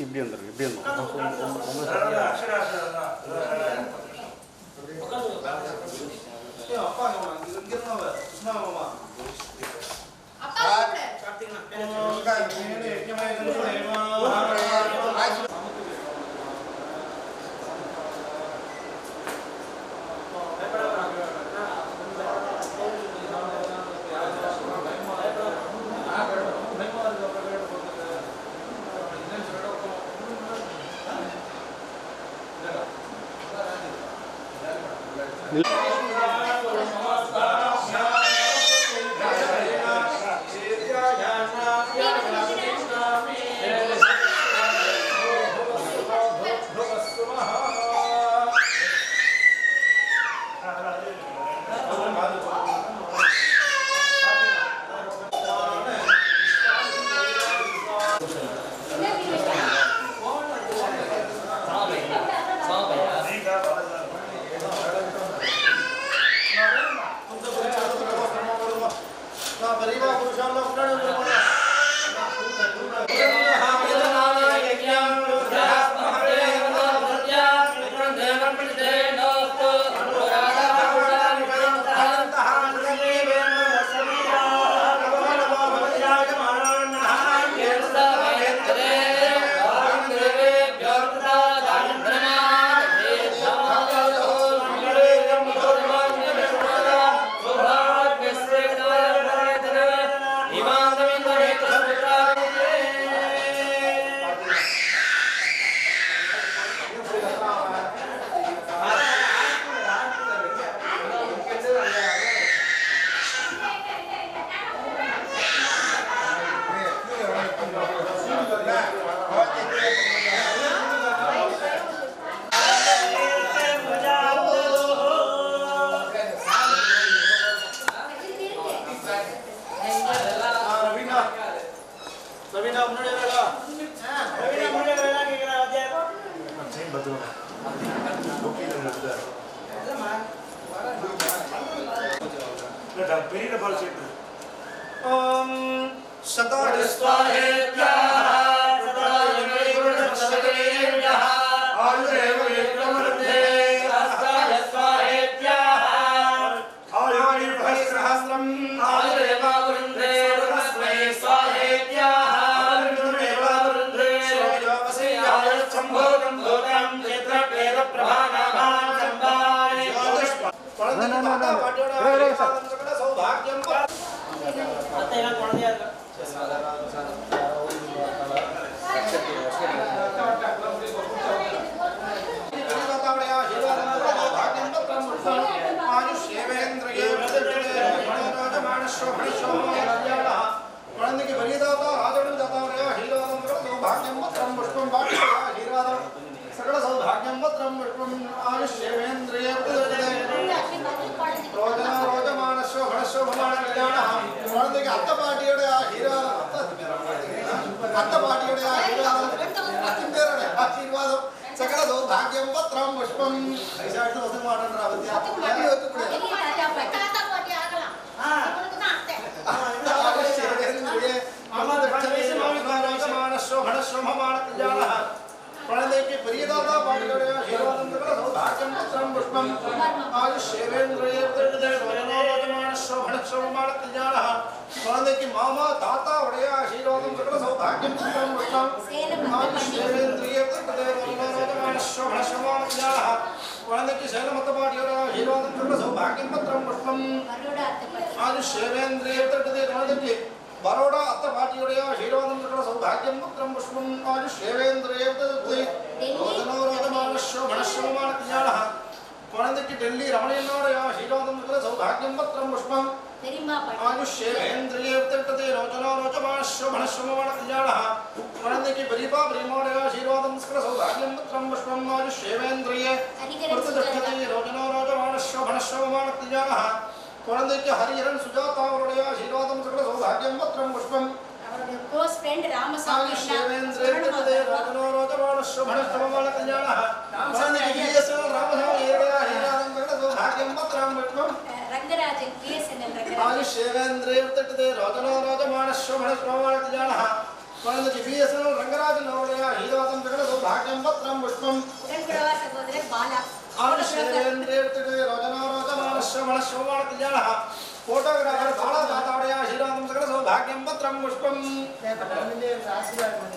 Speaker 2: இப்படி வந்துருங்க இப்படி வந்துருங்க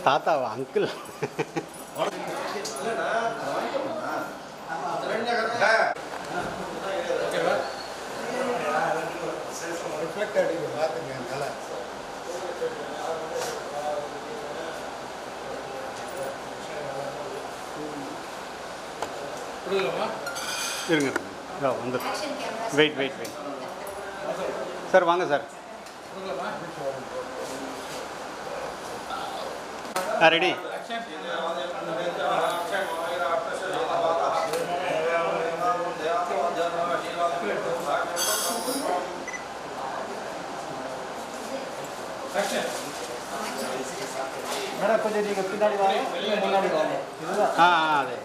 Speaker 2: தாத்தா அங்கிள் இருங்க வந்து
Speaker 5: ஆக்ஷன் கேமரா
Speaker 2: வெயிட் சார் வாங்க சார் ரெடி
Speaker 1: மேடம் கொஞ்சம் நீங்கள் பின்னாடி வாங்க நீங்கள் முன்னாடி வாங்க இதுதான்
Speaker 2: அதே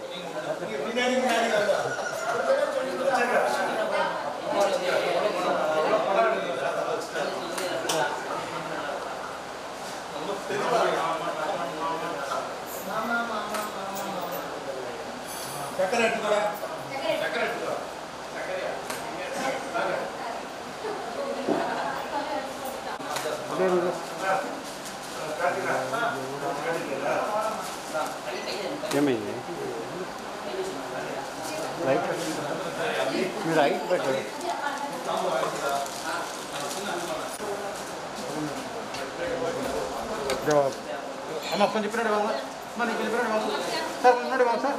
Speaker 4: சக்கரை எடுத்துக்கோடா
Speaker 2: ఏమైంది రైట్ పెట్టు
Speaker 1: அம்மா கொஞ்சம் பின்னாடி வாங்க அம்மா நீங்கள் கொஞ்சம் பின்னாடி வாங்க சார் கொஞ்சம் முன்னாடி வாங்க சார்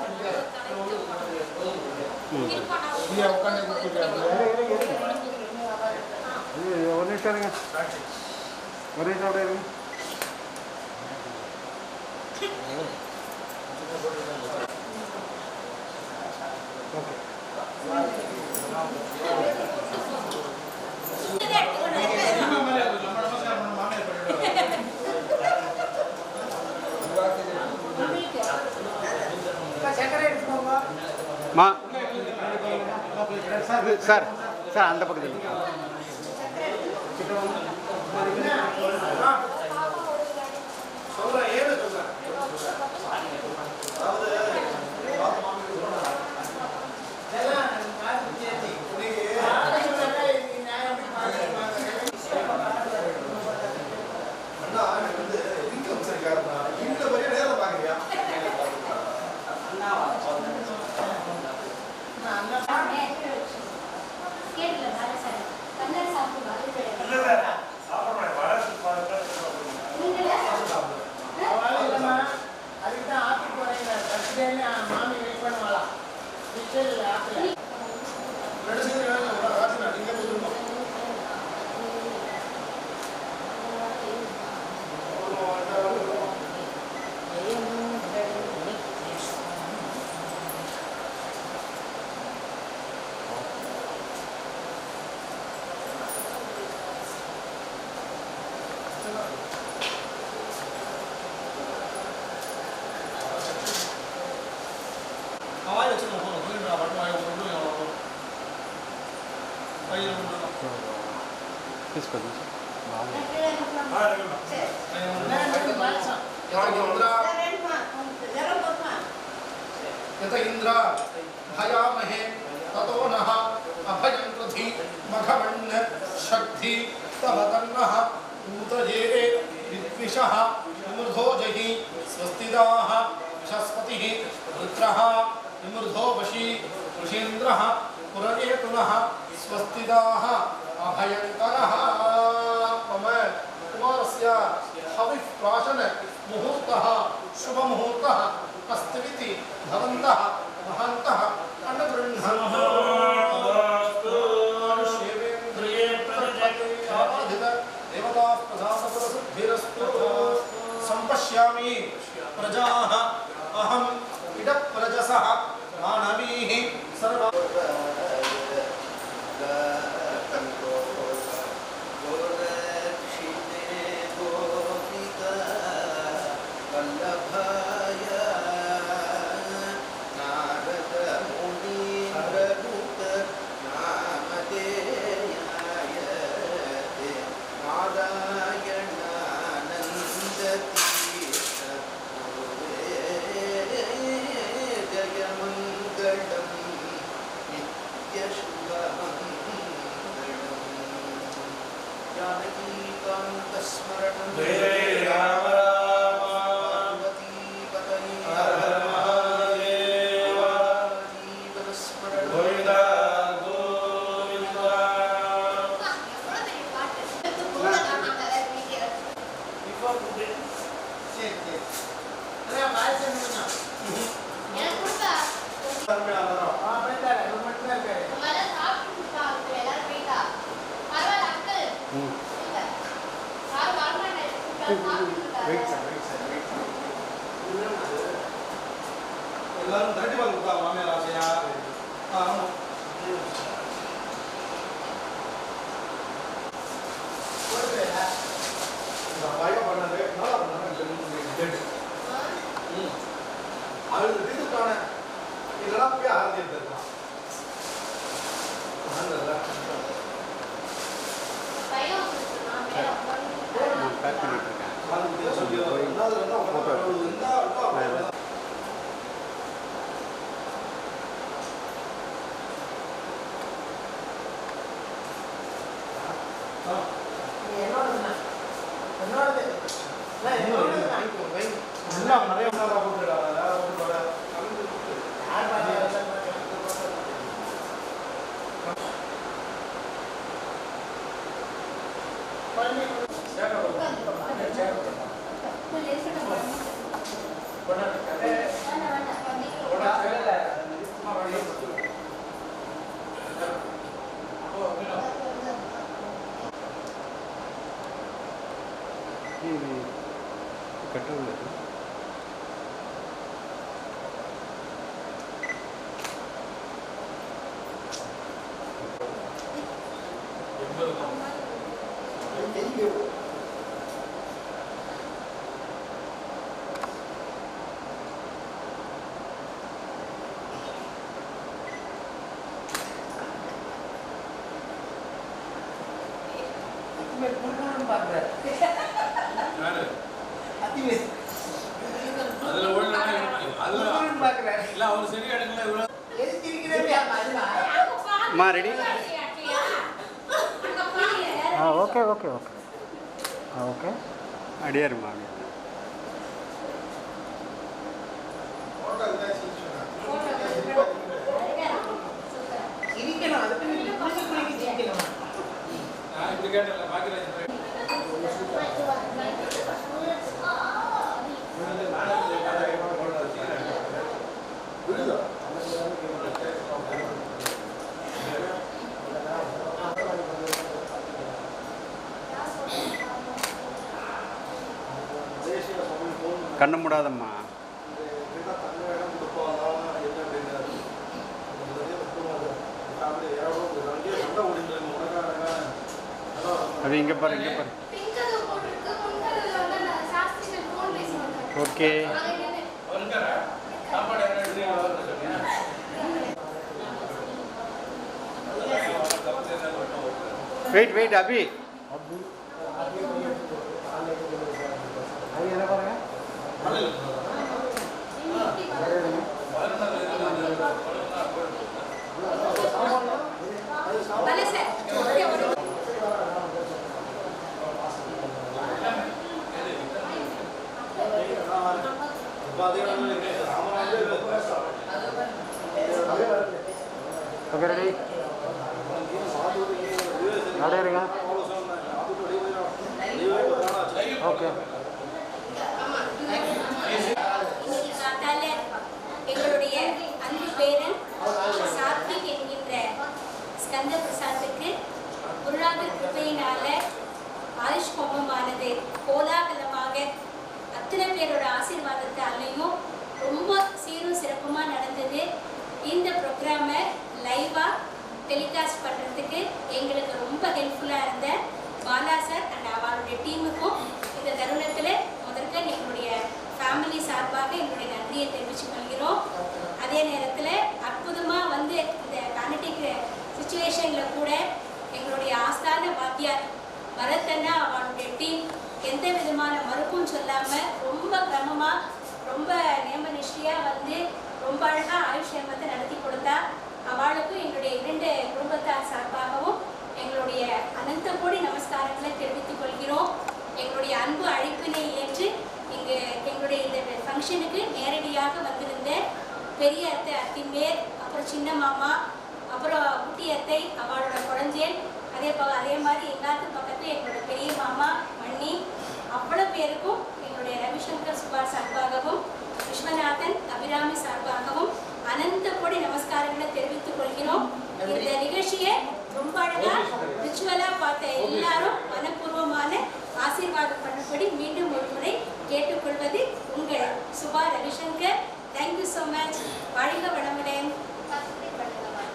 Speaker 1: உட்காந்து ஒரு நிமிஷம் இருங்க ஒரு நிமிஷம் அப்படியே இருங்க ஓகே
Speaker 2: மா சார் சார் அந்த பக்கத்தில் తీసుకోండి
Speaker 7: यत इंद्र भयामहे ततो नः अभयं कृधि मघवन्न शक्ति तव तन्नः ऊतये विद्विषः विमृधो जहि स्वस्तिदाः विशस्पतिः रुद्रः विमृधो वशी ऋषीन्द्रः पुरनेतुनः स्वस्तिदाः अभयङ्करः मम कुमारस्य हविः प्राशन मुहूर्तः शुभमुहूर्तः अस्तिविति भवन्तः महान्तः अन्नगृह्णन्तः शिवेन्द्रिये प्रजापतिराधित देवताः प्रसादप्रसिद्धिरस्तु सम्पश्यामि प्रजाः अहम् इडप्रजसः मानवीः सर्व
Speaker 8: नारायणानन्दतीर्थ
Speaker 7: எல்லாரும் திரட்டி பால் கொடுத்தாங்க மாமியார் ஆசையா. ஆமாம். பயம் பண்ணது நல்லா பண்ணாங்க. அது தீர்த்துட்டானே இதெல்லாம் போய் ஆரம்பிச்சிருக்கலாம்.
Speaker 2: பேக் பண்ணிட்டு இருக்கேன். பெட்ரோல் அம்மா ready?
Speaker 1: Okay okay okay okay
Speaker 2: அடியா இருமா. கண்ணு மூடாதம்மா. அது இங்கே பாரு, இங்கே பாரு. ஓகே வெயிட் வெயிட் அபி.
Speaker 1: அது என்ன பாருங்க. Okay ready நடையிருங்க. ஓகே
Speaker 5: எங்களுடைய அன்பு பேரன் சாத்விக் என்கின்ற ஸ்கந்த பிரசாத்துக்கு குருநாதர் கிருபையினால ஆயுஷ் ஹோமமானது கோலாகலமாக அத்தனை பேரோட ஆசீர்வாதத்தாலையும் ரொம்ப சீரும் சிறப்புமா நடந்தது. இந்த ப்ரோக்ராமை லைவாக டெலிகாஸ்ட் பண்ணுறதுக்கு எங்களுக்கு ரொம்ப ஹெல்ப்ஃபுல்லாக இருந்த பாலா சார் அண்ட் அவருடைய டீமுக்கும் இந்த தருணத்தில் முதற்க எங்களுடைய ஃபேமிலி சார்பாக எங்களுடைய நன்றியை தெரிவித்துக் கொள்கிறோம். அதே நேரத்தில் அற்புதமாக வந்து இந்த பேனடிக் சுச்சுவேஷனில் கூட எங்களுடைய ஆஸ்தான வாத்தியார் பரத்தன்னா அவருடைய டீம் எந்த விதமான மறுப்பும் சொல்லாமல் ரொம்ப கிரமமாக ரொம்ப நியம நிஷ்டையாக வந்து ரொம்ப அழகாக ஆயுஷ் நியமத்தை நடத்தி கொடுத்தா. அவளுக்கும் எங்களுடைய 2 குடும்பத்தார் சார்பாகவும் எங்களுடைய அனந்த கோடி நமஸ்காரங்களை தெரிவித்துக் கொள்கிறோம். எங்களுடைய அன்பு அழைப்பினை ஏற்று இங்கு எங்களுடைய இந்த ஃபங்க்ஷனுக்கு நேரடியாக வந்திருந்த பெரிய அத்தை அத்திமேர், அப்புறம் சின்ன மாமா, அப்புறம் குட்டி அத்தை அவளோட குழந்தைகள், அதே மாதிரி எங்காத்து பக்கத்தில் எங்களோட பெரிய மாமா மண்ணி, அவ்வளோ பேருக்கும் எங்களுடைய ரவிசங்கர் சுபாஷ் சார்பாகவும் விஸ்வநாதன் அபிராமி சார்பாகவும் அனந்த கோடி நமஸ்காரங்களை தெரிவித்துக் கொள்கிறோம். இந்த நிகழ்ச்சியை ரொம்ப அழகா ரிச்சுவலா பார்த்த எல்லாரும் மனப்பூர்வமான ஆசீர்வாதம் பண்ணும்படி மீண்டும் ஒரு முறை கேட்டுக்கொள்வது உங்கள் Subha Ravishankar. Thank you so much. வாழ்க வளமுடன்.